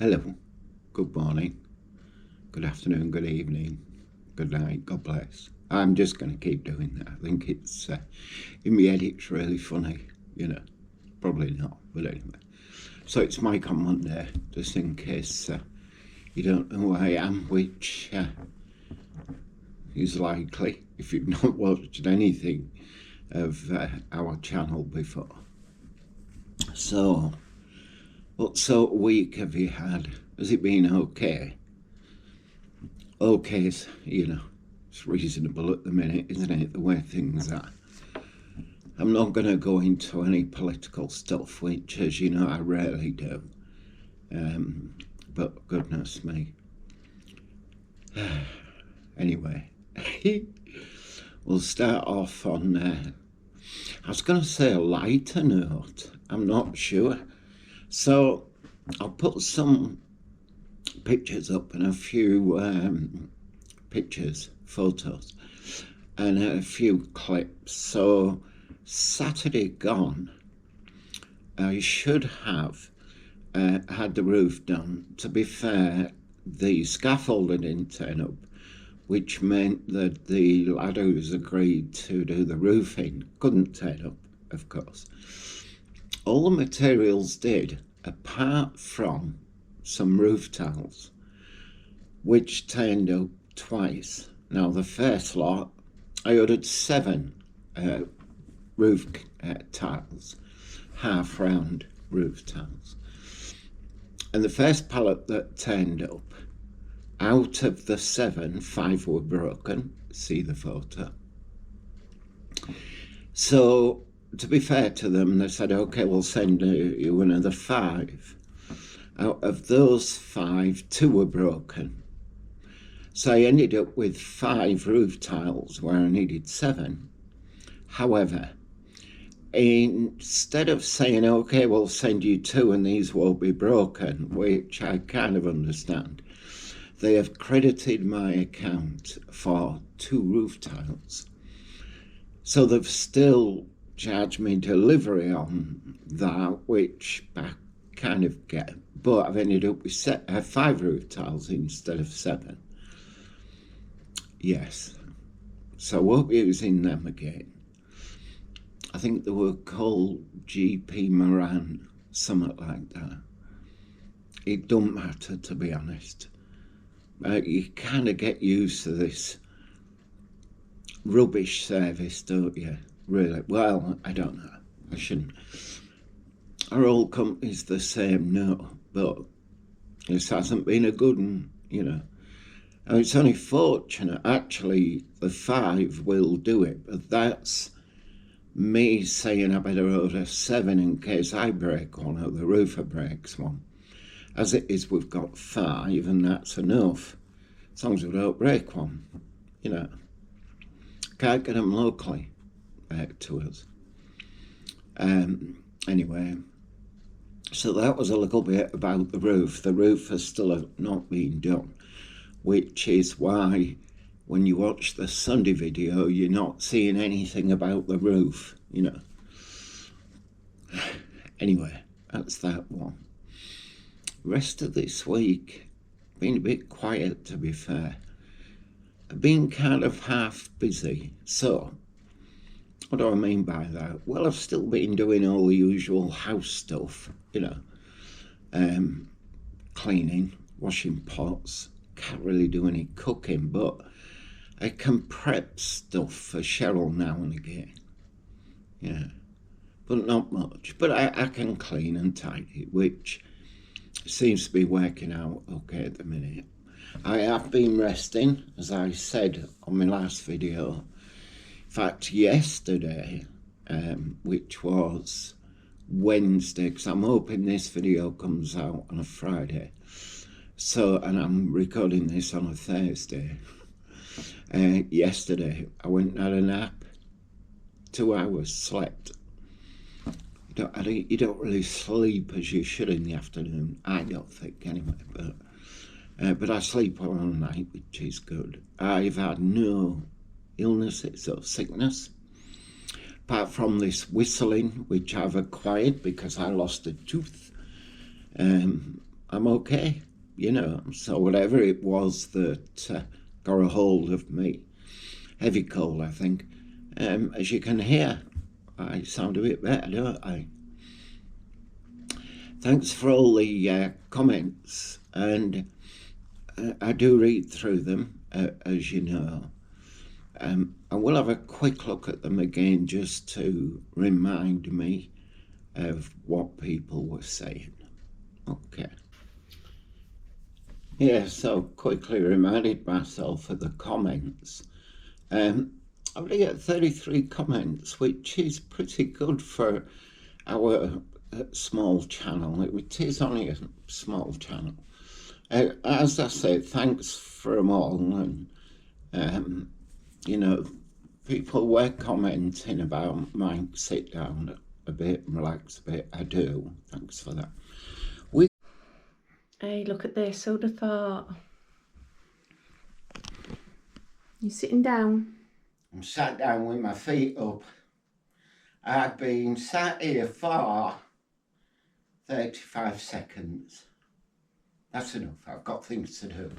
Hello, good morning, good afternoon, good evening, good night, God bless. I'm just going to keep doing that. I think it's, in my head, it's really funny, probably not, but anyway. So it's Mike on Monday, just in case you don't know who I am, which is likely if you've not watched anything of our channel before. So, what sort of week have you had? Has it been okay? Okay, it's reasonable at the minute, isn't it, the way things are. I'm not going to go into any political stuff, which, as you know, I rarely do. But goodness me. Anyway, we'll start off on, I was going to say a lighter note. I'm not sure. So I'll put some pictures up and a few photos, and a few clips. So Saturday gone, I should have had the roof done. To be fair, the scaffolding didn't turn up, which meant that the lad who's agreed to do the roofing couldn't turn up, of course. All the materials did, apart from some roof tiles, which turned up twice. Now, the first lot, I ordered 7 roof tiles, half-round roof tiles. And the first pallet that turned up, out of the 7, 5 were broken. See the photo. So, to be fair to them, they said, okay, we'll send you another 5. Out of those 5, 2 were broken. So I ended up with 5 roof tiles where I needed 7. However, instead of saying, okay, we'll send you 2 and these won't be broken, which I kind of understand, they have credited my account for 2 roof tiles. So they've still charged me delivery on that, which I kind of get, but I've ended up with 5 roof tiles instead of 7. Yes, so I won't be using them again. I think they were called GP Moran, something like that. It don't matter, to be honest. You kind of get used to this rubbish service, don't you? Really? Well, I don't know. I shouldn't. Our old company's the same, no, but this hasn't been a good one, And it's only fortunate, actually, the 5 will do it, but that's me saying I better order 7 in case I break one or the roofer breaks one. As it is, we've got 5, and that's enough, as long as we don't break one, Can't get them locally to us. Anyway, so that was a little bit about the roof. The roof has still not been done, which is why when you watch the Sunday video, you're not seeing anything about the roof, Anyway, that's that one. Rest of this week, been a bit quiet, to be fair. I've been kind of half busy. So, what do I mean by that? Well, I've still been doing all the usual house stuff, cleaning, washing pots. Can't really do any cooking, but I can prep stuff for Cheryl now and again. Yeah, but not much. But I can clean and tidy, which seems to be working out okay at the minute. I have been resting, as I said on my last video. In fact, yesterday, which was Wednesday, because I'm hoping this video comes out on a Friday. So, and I'm recording this on a Thursday. Yesterday, I went and had a nap. 2 hours slept. You don't really sleep as you should in the afternoon. I don't think, anyway. But I sleep all night, which is good. I've had no illnesses or sickness, apart from this whistling, which I've acquired because I lost a tooth I'm okay, you know. So whatever it was that got a hold of me, heavy cold, I think. As you can hear, I sound a bit better, don't I? Thanks for all the comments, and I do read through them, as you know. I will have a quick look at them again just to remind me of what people were saying. Okay. Yeah, so quickly reminded myself of the comments. I've only got 33 comments, which is pretty good for our small channel. It is only a small channel. As I say, thanks for them all. And, you know, people were commenting about Mike sit down a bit, relax a bit. I do. Thanks for that. Hey, look at this. Who'd have thought? You sitting down? I'm sat down with my feet up. I've been sat here for 35 seconds. That's enough. I've got things to do.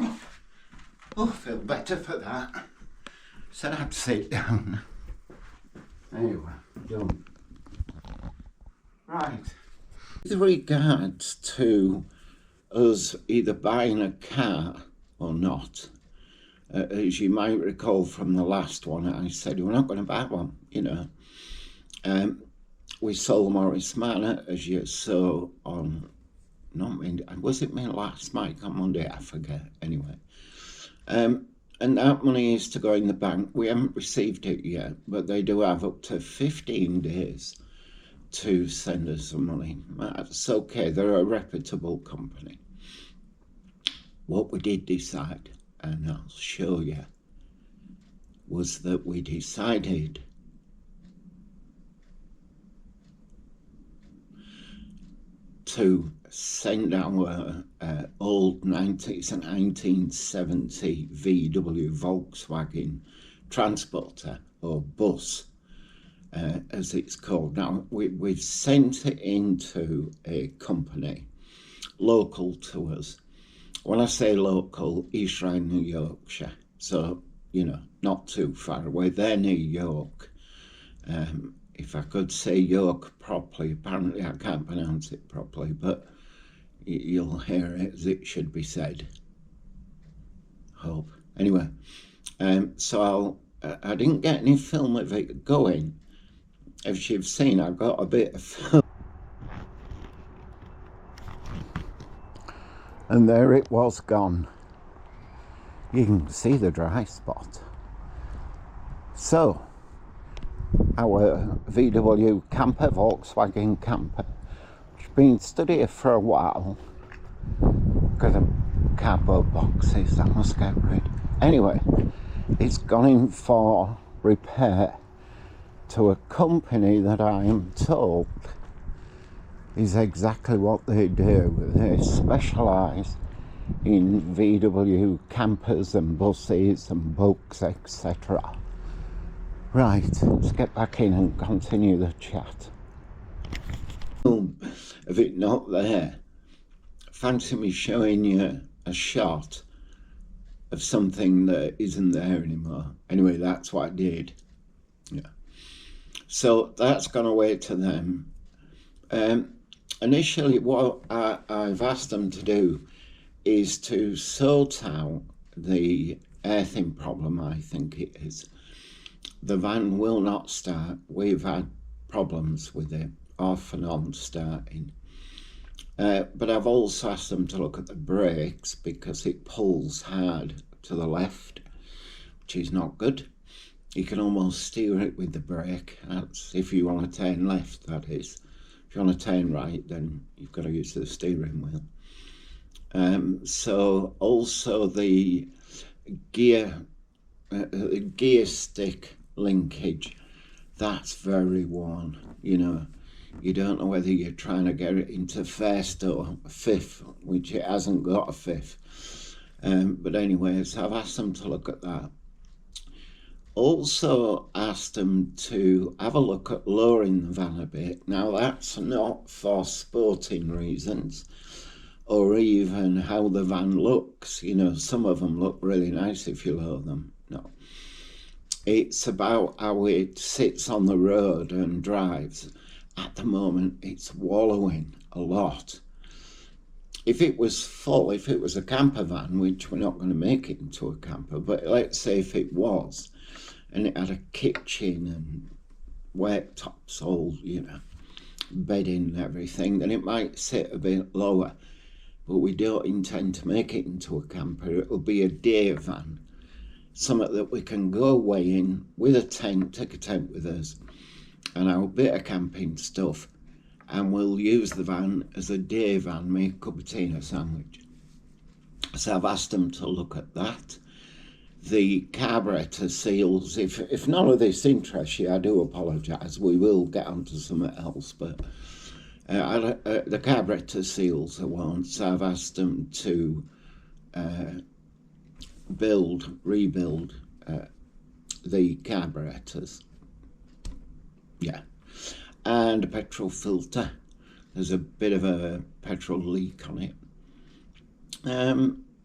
Oh, I feel better for that. Said I'd sit down. Anyway, done. Right. With regards to us either buying a car or not, as you might recall from the last one, I said we're not going to buy one, you know. We sold Morris Manor, as you saw on, was it my last mic on Monday? I forget, anyway. And that money is to go in the bank. We haven't received it yet, but they do have up to 15 days to send us the money. That's okay, they're a reputable company. What we did decide, and I'll show you, was that we decided to send our old 1970 VW Volkswagen transporter, or bus, as it's called now. We've sent it into a company local to us. When I say local, East Rhine, New Yorkshire, so, you know, not too far away. They're New York. If I could say York properly, apparently I can't pronounce it properly, but you'll hear it as it should be said. Hope. Anyway, so I didn't get any film of it going. As you've seen, I got a bit of film. And there it was gone. You can see the dry spot. So, our VW camper, Volkswagen camper, which has been stood here for a while because of cardboard boxes I must get rid. Anyway, it's gone in for repair to a company that I am told is exactly what they do. They specialise in VW campers and buses and boats, etc. Right, let's get back in and continue the chat. Of it not there, fancy me showing you a shot of something that isn't there anymore. Anyway, that's what I did. Yeah. So that's gone away to them. Initially, what I've asked them to do is to sort out the earthing problem, I think it is. The van will not start. We've had problems with it, off and on starting. But I've also asked them to look at the brakes because it pulls hard to the left, which is not good. You can almost steer it with the brake. That's if you want to turn left, that is. If you want to turn right, then you've got to use the steering wheel. So also the gear stick linkage, that's very worn. You know, you don't know whether you're trying to get it into first or fifth, which it hasn't got a fifth. But anyway, so I've asked them to look at that. also asked them to have a look at lowering the van a bit. Now, that's not for sporting reasons or even how the van looks. You know, some of them look really nice if you lower them. No. It's about how it sits on the road and drives. At the moment, it's wallowing a lot. If it was full, if it was a camper van, which we're not going to make it into a camper, but let's say if it was, and it had a kitchen and worktops, all, you know, bedding and everything, then it might sit a bit lower. But we don't intend to make it into a camper. It'll be a day van, something that we can go away in with a tent, take a tent with us, and our bit of camping stuff, and we'll use the van as a day van, make a cup of tea and a sandwich. So I've asked them to look at that. The carburetor seals, if none of this interests you, I do apologise. We will get onto something else, but the carburetor seals are one, so I've asked them to rebuild the carburetors. Yeah. And a petrol filter. There's a bit of a petrol leak on it.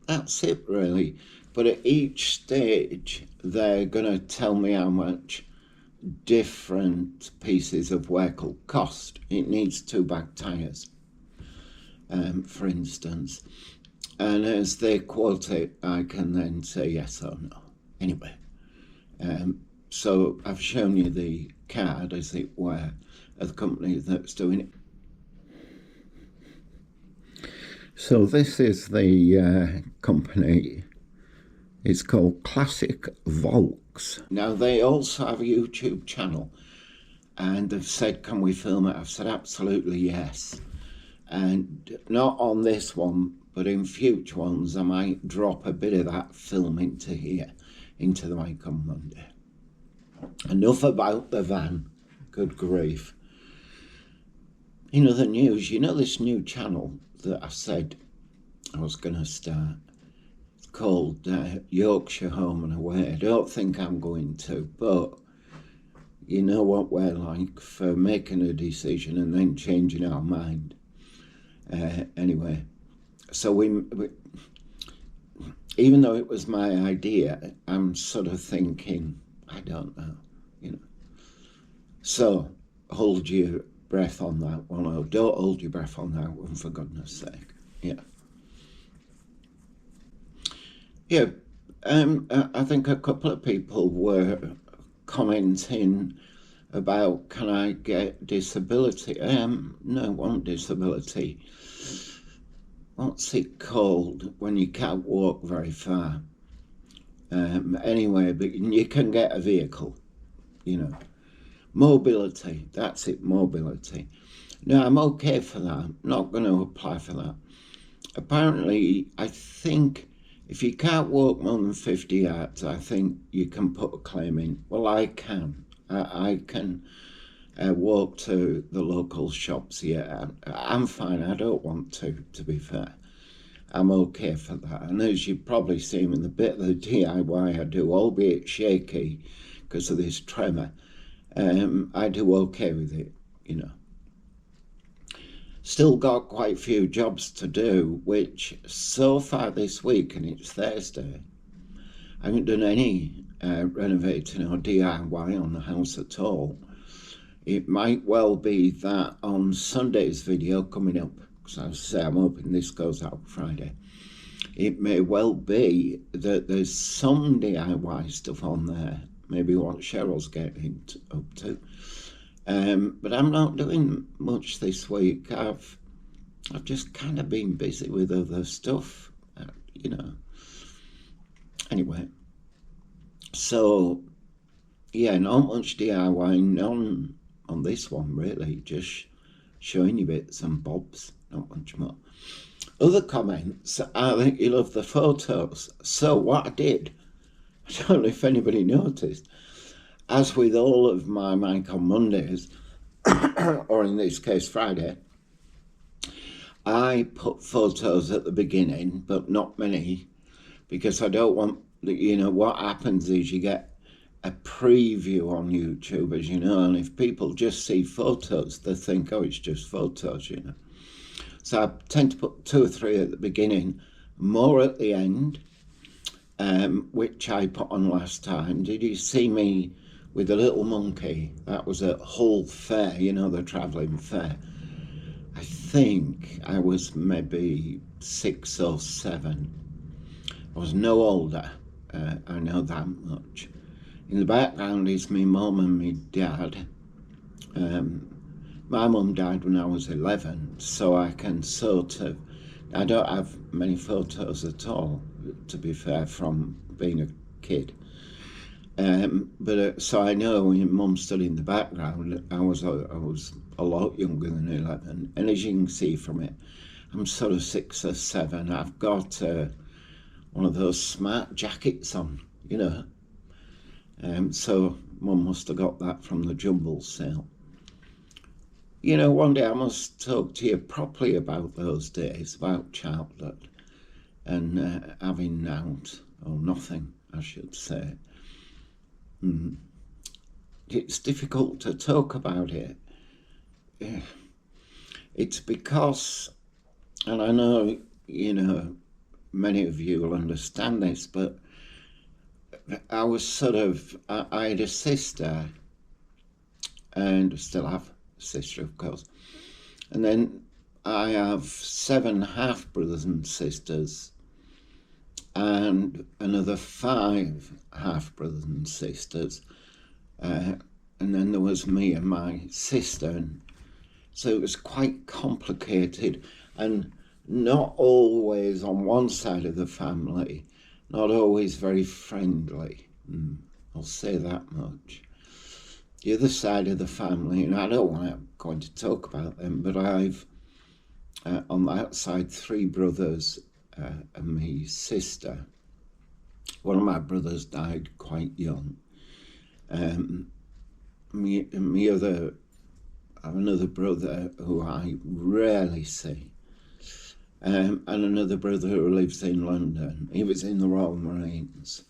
That's it really. But at each stage, they're going to tell me how much different pieces of work will cost. It needs 2 back tyres, for instance. And as they quote it, I can then say yes or no. Anyway, so I've shown you the card, as it were, of the company that's doing it. So this is the company. It's called Classic Volks. Now, they also have a YouTube channel, and they've said, can we film it? I've said, absolutely yes. And not on this one, but in future ones, I might drop a bit of that film into here, into the mic on Monday. Enough about the van. Good grief. In other news, you know this new channel that I said I was going to start? It's called Yorkshire Home and Away. I don't think I'm going to, but you know what we're like for making a decision and then changing our mind. Anyway, so we, even though it was my idea, I'm sort of thinking, I don't know, you know. So hold your breath on that one, or don't hold your breath on that one, for goodness sake. Yeah. Yeah, I think a couple of people were commenting about, can I get disability? No, I want disability. What's it called when you can't walk very far? Anyway, but you can get a vehicle, you know. Mobility, that's it, mobility. No, I'm okay for that. I'm not going to apply for that. Apparently, I think if you can't walk more than 50 yards, I think you can put a claim in. Well, I can. I can walk to the local shops here. I'm fine. I don't want to be fair. I'm okay for that. And as you've probably seen in the bit of the DIY I do, albeit shaky because of this tremor, I do okay with it, you know. Still got quite a few jobs to do, which so far this week, and it's Thursday, I haven't done any renovating or DIY on the house at all. It might well be that on Sunday's video coming up, because I say I'm hoping this goes out Friday, it may well be that there's some DIY stuff on there, maybe what Cheryl's getting up to. But I'm not doing much this week. I've just kind of been busy with other stuff, you know. Anyway, so yeah, not much DIY, none on this one really, just showing you bits and bobs, not much more. Other comments, I think you love the photos. So what I did, I don't know if anybody noticed, as with all of my Mic on Mondays, or in this case Friday, I put photos at the beginning, but not many, because I don't want, you know, what happens is you get a preview on YouTube, as you know, and if people just see photos, they think, oh, it's just photos, you know. So I tend to put 2 or 3 at the beginning, more at the end, which I put on last time. Did you see me with a little monkey? That was at Hull Fair, you know, the travelling fair. I think I was maybe 6 or 7. I was no older, I know that much. In the background is my mum and my dad. My mum died when I was 11, so I can sort of, I don't have many photos at all, to be fair, from being a kid. So I know when mum stood in the background, I was a lot younger than 11, and as you can see from it, I'm sort of 6 or 7. I've got one of those smart jackets on, you know. So mum must have got that from the jumble sale. You know, one day I must talk to you properly about those days, about childhood, and having nought, or nothing, I should say. It's difficult to talk about it. It's because, and I know, you know, many of you will understand this, but I was sort of, I had a sister, and still have a sister, of course, and then I have 7 half-brothers and sisters, and another 5 half-brothers and sisters, and then there was me and my sister, and so it was quite complicated, and not always on one side of the family, not always very friendly. I'll say that much. The other side of the family, and I don't want to go into talk about them, but I've on that side 3 brothers and my sister. One of my brothers died quite young. I have another brother who I rarely see, and another brother who lives in London. He was in the Royal Marines.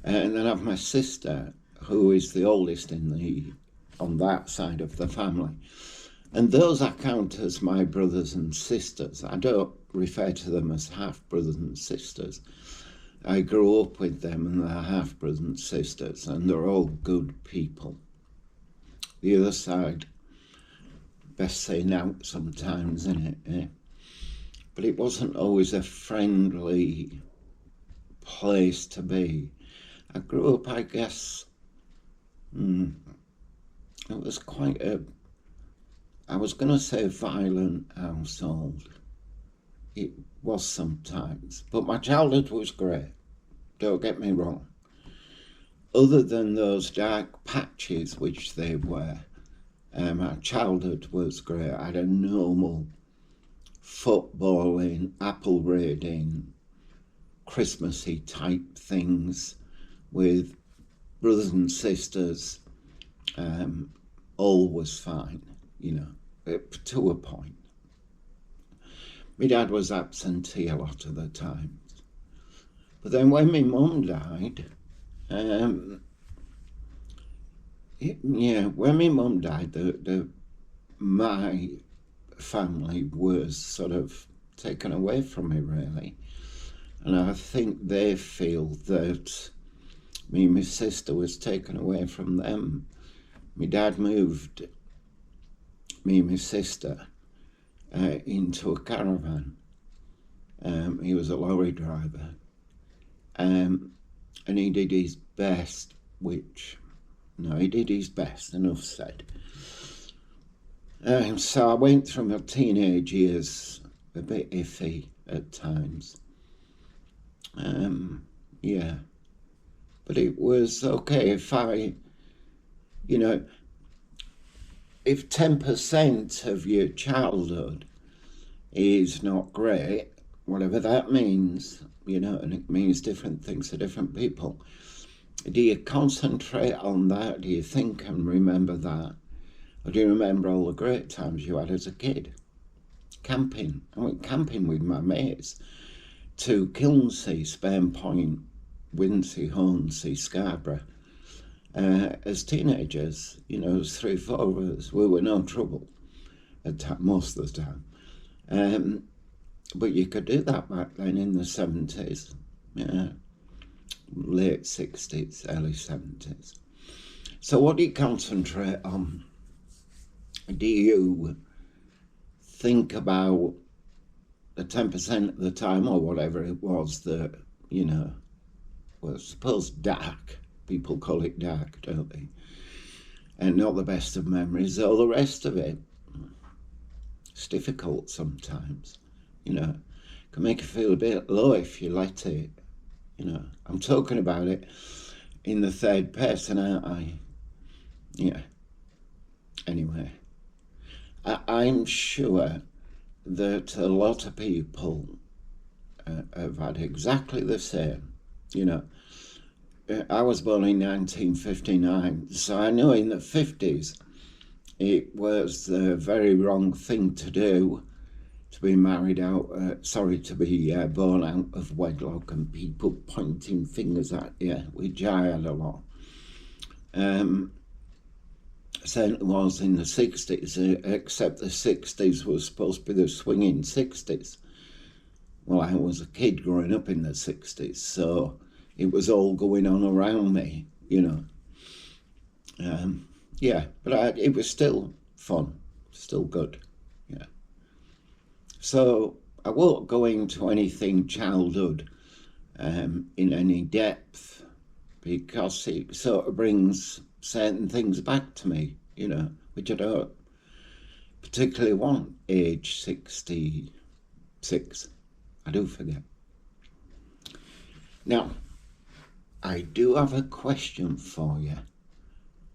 And then I have my sister, who is the oldest on that side of the family. And those I count as my brothers and sisters. I don't refer to them as half-brothers and sisters. I grew up with them and they're half-brothers and sisters, and they're all good people. The other side, best saying out sometimes, isn't it? But it wasn't always a friendly place to be. I grew up, I guess, it was quite I was going to say violent household. It was sometimes, but my childhood was great, don't get me wrong. Other than those dark patches, which they were, my childhood was great. I had a normal footballing, apple raiding, Christmassy type things with brothers and sisters. All was fine, you know, to a point. My dad was absentee a lot of the times. But then when my mum died, when my mum died, my family was sort of taken away from me, really. And I think they feel that me and my sister was taken away from them. My dad moved me and my sister into a caravan. He was a lorry driver. And he did his best, he did his best, enough said. So I went through my teenage years a bit iffy at times. But it was okay if if 10% of your childhood is not great, whatever that means, and it means different things to different people. Do you concentrate on that? Do you think and remember that? Or do you remember all the great times you had as a kid? Camping. I went camping with my mates to Kilnsea, Spain Point, Windsea, Hornsea, Scarborough. As teenagers, as 3, 4 of us, we were no trouble most of the time. But you could do that back then in the 70s, late 60s, early 70s. So what do you concentrate on? Do you think about the 10% of the time or whatever it was that, was supposed dark? People call it dark, don't they? And not the best of memories, or the rest of it. It's difficult sometimes, can make you feel a bit low if you let it, I'm talking about it in the third person, aren't I? Yeah. Anyway, I'm sure that a lot of people have had exactly the same, I was born in 1959, so I know in the 50s it was the very wrong thing to do to be married out, to be born out of wedlock, and people pointing fingers at you, which I had a lot. Certainly was in the 60s, except the 60s was supposed to be the swinging 60s. Well, I was a kid growing up in the 60s, so it was all going on around me, but it was still fun, still good, yeah. So I won't go into anything childhood in any depth, because it sort of brings certain things back to me, which I don't particularly want. Age 66, I do forget. Now, I do have a question for you,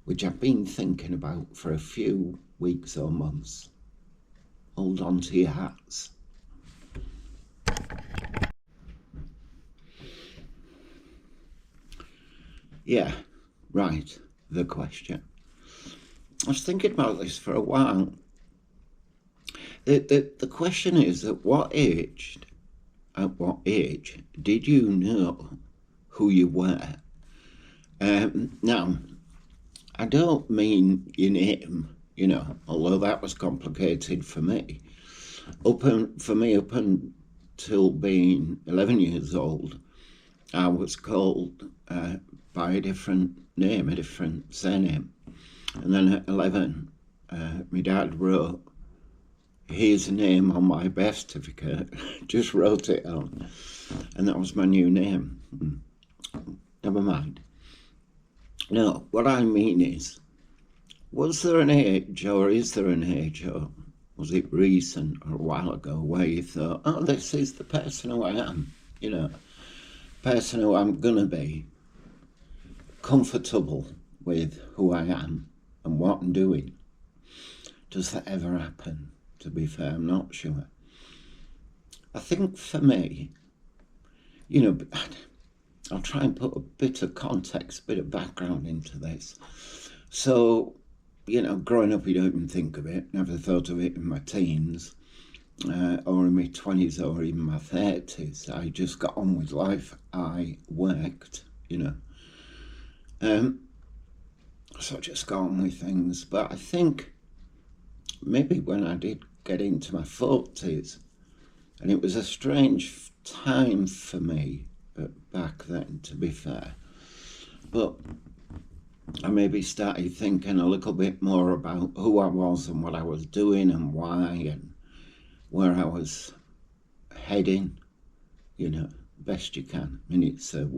which I've been thinking about for a few weeks or months. Hold on to your hats. Yeah, right, the question. I was thinking about this for a while. The question is, at what age did you know who you were? Now, I don't mean your name, although that was complicated for me. Up until being 11 years old, I was called by a different name, a different surname. And then at 11, my dad wrote his name on my birth certificate, just wrote it on, and that was my new name. Never mind. No, what I mean is, was there an age, or is there an age, or was it recent or a while ago, where you thought, oh, this is the person who I am, person who I'm gonna be, comfortable with who I am and what I'm doing? Does that ever happen? To be fair, I'm not sure. I think for me, I'll try and put a bit of context, a bit of background into this. So, growing up, you don't even think of it. Never thought of it in my teens, or in my 20s, or even my 30s. I just got on with life. I worked, so I just got on with things. But I think maybe when I did get into my 40s, and it was a strange time for me back then, to be fair, but I maybe started thinking a little bit more about who I was and what I was doing and why and where I was heading, best you can. I mean, it's a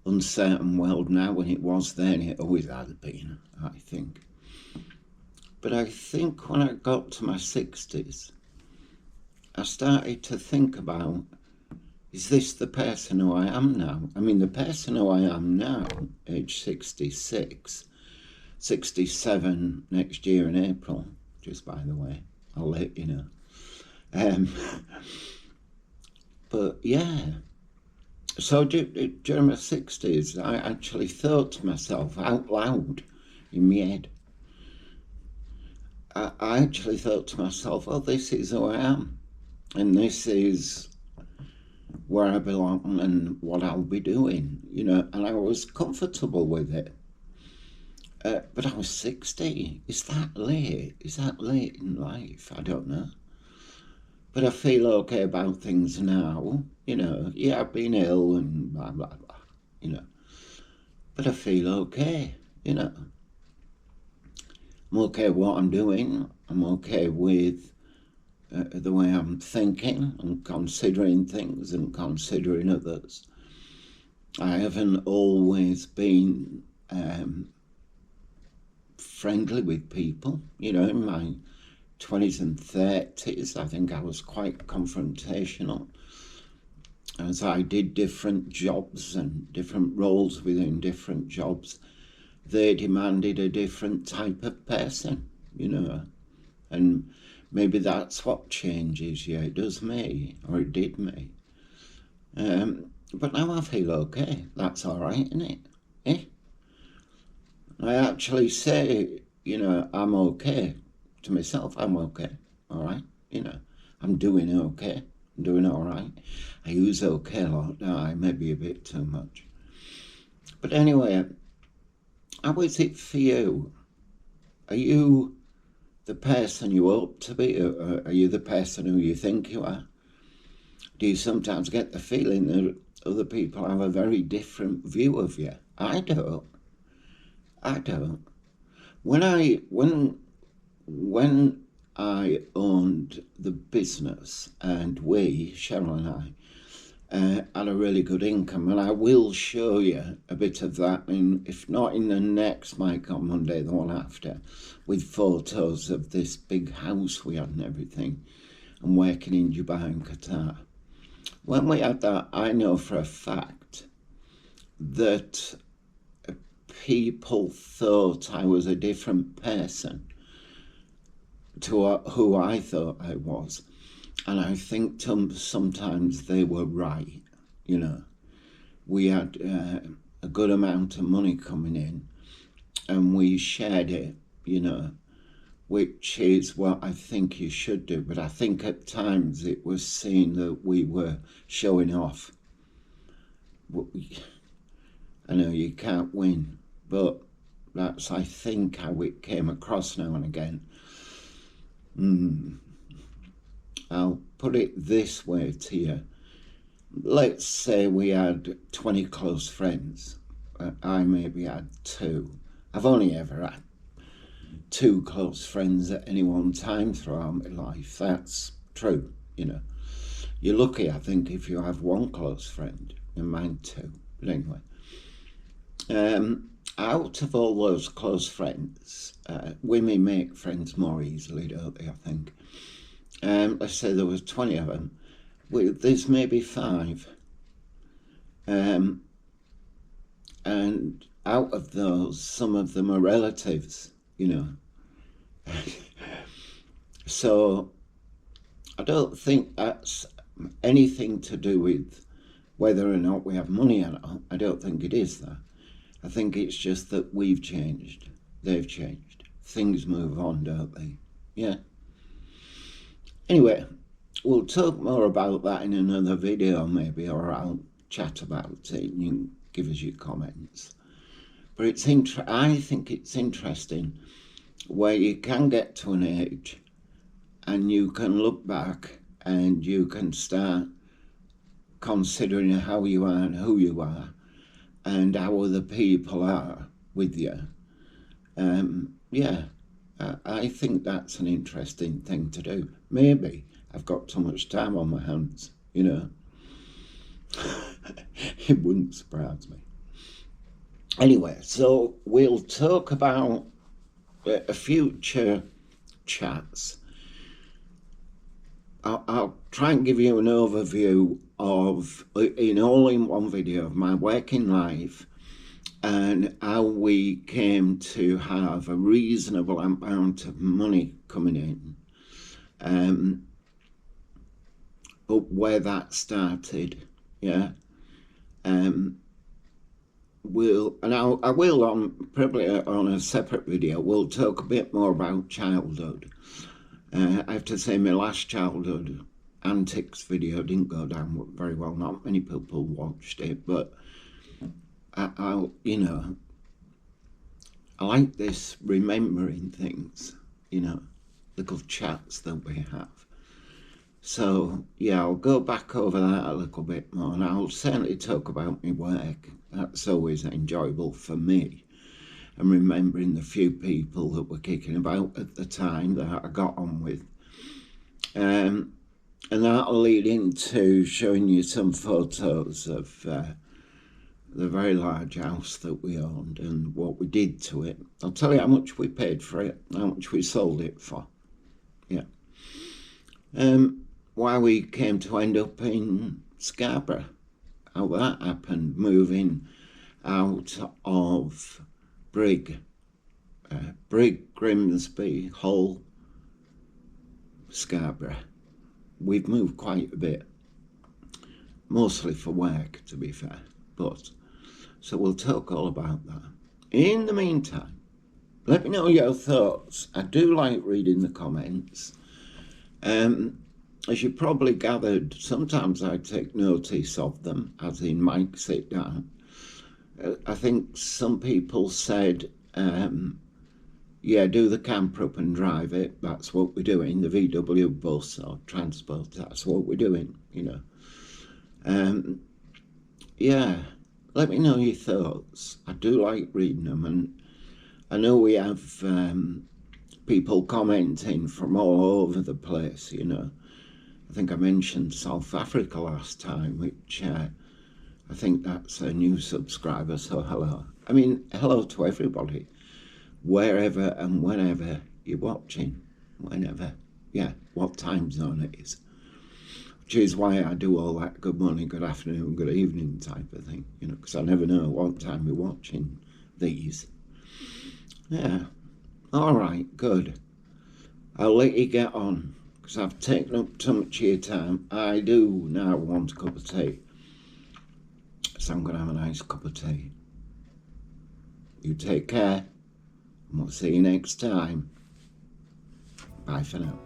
uncertain world now, and it was then, it always has been, I think. But I think when I got to my 60s, I started to think about, is this the person who I am now? I mean, the person who I am now, age 66, 67 next year in April, just by the way, I'll let you know. But yeah, so during my 60s, I actually thought to myself out loud in my head, I actually thought to myself, oh, this is who I am, and this is where I belong and what I'll be doing, and I was comfortable with it, But I was 60. Is that late? Is that late in life? I don't know. But I feel okay about things now. You know, yeah, I've been ill and blah, blah, blah, you know. But I feel okay, you know. I'm okay with what I'm doing. I'm okay with the way I'm thinking and considering things and considering others. I haven't always been friendly with people. You know, in my 20s and 30s, I think I was quite confrontational as I did different jobs and different roles within different jobs. They demanded a different type of person, you know, and maybe that's what changes you. It does me, or it did me. But now I feel okay. That's all right, isn't it? Eh? I actually say, you know, I'm okay to myself. I'm okay, all right? You know, I'm doing okay. I'm doing all right. I use okay a lot now. I maybe a bit too much. But anyway, how is it for you? Are you the person you hope to be, or are you the person who you think you are? Do you sometimes get the feeling that other people have a very different view of you? I don't. I don't. When I owned the business, and we, Cheryl and I, had a really good income, and I will show you a bit of that, if not in the next mic on Monday, the one after, with photos of this big house we had and everything, and working in Dubai and Qatar. When we had that, I know for a fact that people thought I was a different person to who I thought I was. And I think sometimes they were right, you know. We had a good amount of money coming in and we shared it, you know, which is what I think you should do. But I think at times it was seen that we were showing off. I know you can't win, but that's, I think, how it came across now and again. I'll put it this way to you. Let's say we had 20 close friends. I maybe had 2. I've only ever had 2 close friends at any one time throughout my life. That's true, you know. You're lucky, I think, if you have 1 close friend, and mine 2. But anyway, out of all those close friends, women make friends more easily, don't they, I think. Let's say there was 20 of them. There's maybe 5. And out of those, some of them are relatives, you know. So I don't think that's anything to do with whether or not we have money or not. I don't think it is that. I think it's just that we've changed. They've changed. Things move on, don't they? Yeah. Anyway, we'll talk more about that in another video maybe, or I'll chat about it and you can give us your comments. But I think it's interesting where you can get to an age and you can look back and you can start considering how you are and who you are and how other people are with you. Yeah, I think that's an interesting thing to do. Maybe I've got too much time on my hands, you know. It wouldn't surprise me. Anyway, so we'll talk about a future chats. I'll try and give you an overview of, in one video, of my working life and how we came to have a reasonable amount of money coming in, but where that started, yeah. I will probably on a separate video, we'll talk a bit more about childhood. I have to say my last childhood antics video didn't go down very well. Not many people watched it, but I like this remembering things, you know, little chats that we have. So, yeah, I'll go back over that a little bit more, and I'll certainly talk about my work. That's always enjoyable for me. And remembering the few people that were kicking about at the time that I got on with. And that'll lead into showing you some photos of the very large house that we owned and what we did to it. I'll tell you how much we paid for it, how much we sold it for. Yeah. Why we came to end up in Scarborough, how that happened, moving out of Brigg, Grimsby, Hull, Scarborough. We've moved quite a bit, mostly for work, to be fair, but so we'll talk all about that. In the meantime, let me know your thoughts. I do like reading the comments. As you probably gathered, sometimes I take notice of them, as in Mike, sit down. I think some people said, yeah, do the camper up and drive it. That's what we're doing, the VW bus or transport, that's what we're doing, you know. Yeah, let me know your thoughts. I do like reading them, and I know we have people commenting from all over the place, you know. I think I mentioned South Africa last time, which I think that's a new subscriber, so hello. I mean, hello to everybody, wherever and whenever you're watching, whenever, yeah, what time zone it is. Which is why I do all that good morning, good afternoon, good evening type of thing, you know, because I never know what time you're watching these. Yeah, all right, good. I'll let you get on, because I've taken up too much of your time. I do now want a cup of tea, so I'm going to have a nice cup of tea. You take care, and we'll see you next time. Bye for now.